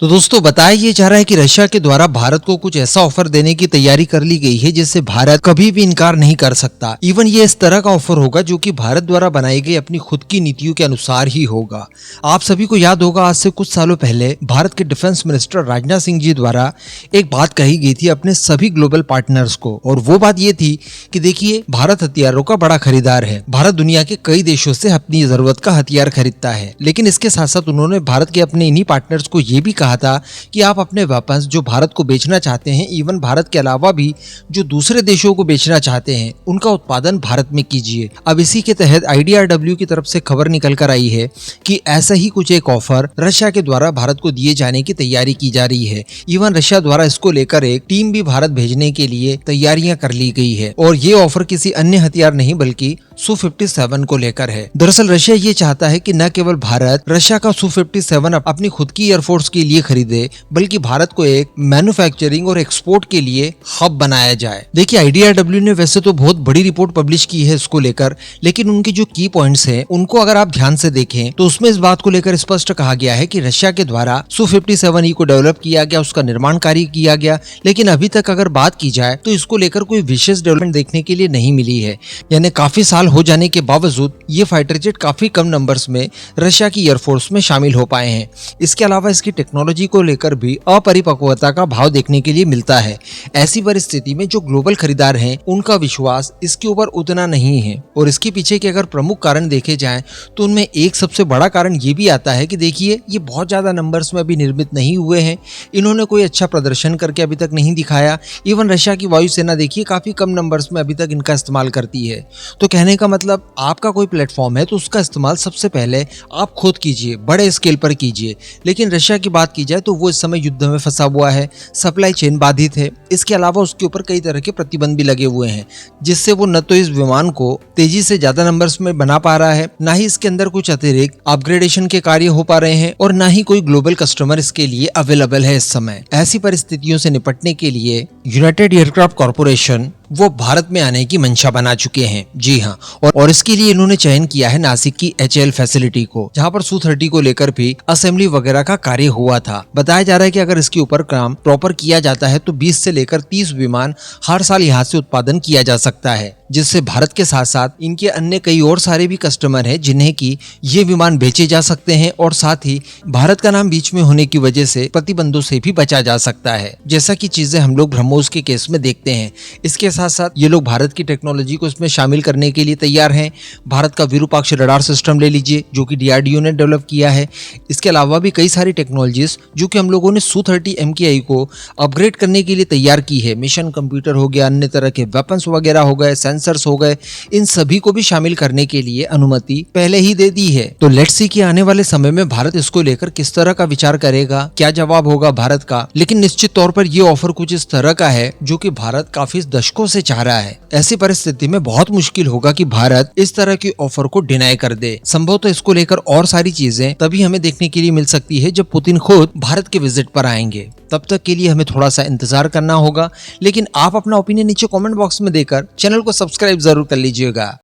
तो दोस्तों बताया ये जा रहा है कि रशिया के द्वारा भारत को कुछ ऐसा ऑफर देने की तैयारी कर ली गई है जिससे भारत कभी भी इनकार नहीं कर सकता। इवन ये इस तरह का ऑफर होगा जो कि भारत द्वारा बनाई गई अपनी खुद की नीतियों के अनुसार ही होगा। आप सभी को याद होगा आज से कुछ सालों पहले भारत के डिफेंस मिनिस्टर राजनाथ सिंह जी द्वारा एक बात कही गई थी अपने सभी ग्लोबल पार्टनर्स को, और वो बात ये थी कि देखिए भारत हथियारों का बड़ा खरीदार है। भारत दुनिया के कई देशों से अपनी जरूरत का हथियार खरीदता है, लेकिन इसके साथ साथ उन्होंने भारत के अपने इन्हीं पार्टनर्स को ये भी कहा था कि आप अपने वेपन्स जो भारत को बेचना चाहते हैं, इवन भारत के अलावा भी जो दूसरे देशों को बेचना चाहते हैं, उनका उत्पादन भारत में कीजिए। अब इसी के तहत IDRW की तरफ से खबर निकल कर आई है कि ऐसा ही कुछ एक ऑफर रशिया के द्वारा भारत को दिए जाने की तैयारी की जा रही है। इवन रशिया द्वारा इसको लेकर एक टीम भी भारत भेजने के लिए तैयारियां कर ली गई है, और ये ऑफर किसी अन्य हथियार नहीं बल्कि Su-57 को लेकर है। दरअसल रशिया ये चाहता है कि न केवल भारत रशिया का Su-57 अपनी खुद की एयरफोर्स के लिए खरीदे, बल्कि भारत को एक मैन्युफैक्चरिंग और एक्सपोर्ट के लिए हब बनाया जाए। देखिए IDRW ने वैसे तो बहुत बड़ी रिपोर्ट पब्लिश की है इसको लेकर, लेकिन उनकी जो की पॉइंट्स हैं उनको अगर आप ध्यान से देखें तो उसमें इस बात को लेकर स्पष्ट कहा गया है कि रशिया के द्वारा Su-57E को डेवलप किया गया, उसका निर्माण कार्य किया गया, लेकिन अभी तक अगर बात की जाए तो इसको लेकर कोई विशेष डेवलपमेंट देखने के लिए नहीं मिली है। यानी काफी साल हो जाने के बावजूद ये फाइटर जेट काफी कम नंबर्स में रशिया की एयरफोर्स में शामिल हो पाए हैं। इसके अलावा इसकी टेक्नोलॉजी को लेकर भी अपरिपक्वता का भाव देखने के लिए मिलता है। ऐसी परिस्थिति में जो ग्लोबल खरीदार हैं उनका विश्वास इसके ऊपर उतना नहीं है, और इसके पीछे के अगर प्रमुख कारण देखे जाएं तो उनमें एक सबसे बड़ा कारण ये भी आता है कि देखिए ये बहुत ज्यादा नंबर्स में अभी निर्मित नहीं हुए हैं, इन्होंने कोई अच्छा प्रदर्शन करके अभी तक नहीं दिखाया। इवन रशिया की वायुसेना देखिए काफी कम नंबर्स में अभी तक इनका इस्तेमाल करती है। तो कहने का मतलब आपका कोई प्लेटफॉर्म है तो उसका इस्तेमाल सबसे पहले आप खुद कीजिए, बड़े स्केल पर कीजिए। लेकिन रशिया की बात की जाए तो वो इस समय युद्ध में फंसा हुआ है, सप्लाई चेन बाधित है, इसके अलावा उसके ऊपर कई तरह के प्रतिबंध भी लगे हुए हैं, जिससे वो न तो इस विमान को तेजी से ज्यादा नंबर्स में बना पा रहा है, ना ही इसके अंदर कुछ अतिरिक्त अपग्रेडेशन के कार्य हो पा रहे हैं, और ना ही कोई ग्लोबल कस्टमर इसके लिए अवेलेबल है इस समय। ऐसी परिस्थितियों से निपटने के लिए यूनाइटेड एयरक्राफ्ट कॉर्पोरेशन वो भारत में आने की मंशा बना चुके हैं। जी हाँ, और इसके लिए इन्होंने चयन किया है नासिक की HAL फैसिलिटी को, जहां पर Su-30 को लेकर भी असेंबली वगैरह का कार्य हुआ था। बताया जा रहा है कि अगर इसके ऊपर काम प्रॉपर किया जाता है तो 20 से लेकर 30 विमान हर साल यहाँ से उत्पादन किया जा सकता है, जिससे भारत के साथ साथ इनके अन्य कई और सारे भी कस्टमर हैं जिन्हें की ये विमान बेचे जा सकते हैं, और साथ ही भारत का नाम बीच में होने की वजह से प्रतिबंधों से भी बचा जा सकता है, जैसा की चीजें हम लोग ब्रह्मोस के केस में देखते हैं। इसके साथ साथ ये लोग भारत की टेक्नोलॉजी को इसमें शामिल करने के लिए तैयार हैं। भारत का विरूपाक्ष रडार सिस्टम ले लीजिए जो कि DRDO ने डेवलप किया है। इसके अलावा भी कई सारी टेक्नोलॉजीज जो कि हम लोगों ने Su-30 MKI को अपग्रेड करने के लिए तैयार की है। मिशन कंप्यूटर हो गया, अन्य तरह के वेपन्स वगैरह हो गए, सेंसर्स हो गए, इन सभी को भी शामिल करने के लिए अनुमति पहले ही दे दी है। तो लेट्स सी कि आने वाले समय में भारत इसको लेकर किस तरह का विचार करेगा, क्या जवाब होगा भारत का। लेकिन निश्चित तौर पर यह ऑफर कुछ इस तरह का है जो कि भारत काफी दशकों से चाह रहा है। ऐसी परिस्थिति में बहुत मुश्किल होगा कि भारत इस तरह की ऑफर को डिनाई कर दे। संभवतः इसको लेकर और सारी चीजें तभी हमें देखने के लिए मिल सकती है जब पुतिन खुद भारत के विजिट पर आएंगे। तब तक के लिए हमें थोड़ा सा इंतजार करना होगा, लेकिन आप अपना ओपिनियन नीचे कमेंट बॉक्स में देकर चैनल को सब्सक्राइब जरूर कर लीजिएगा।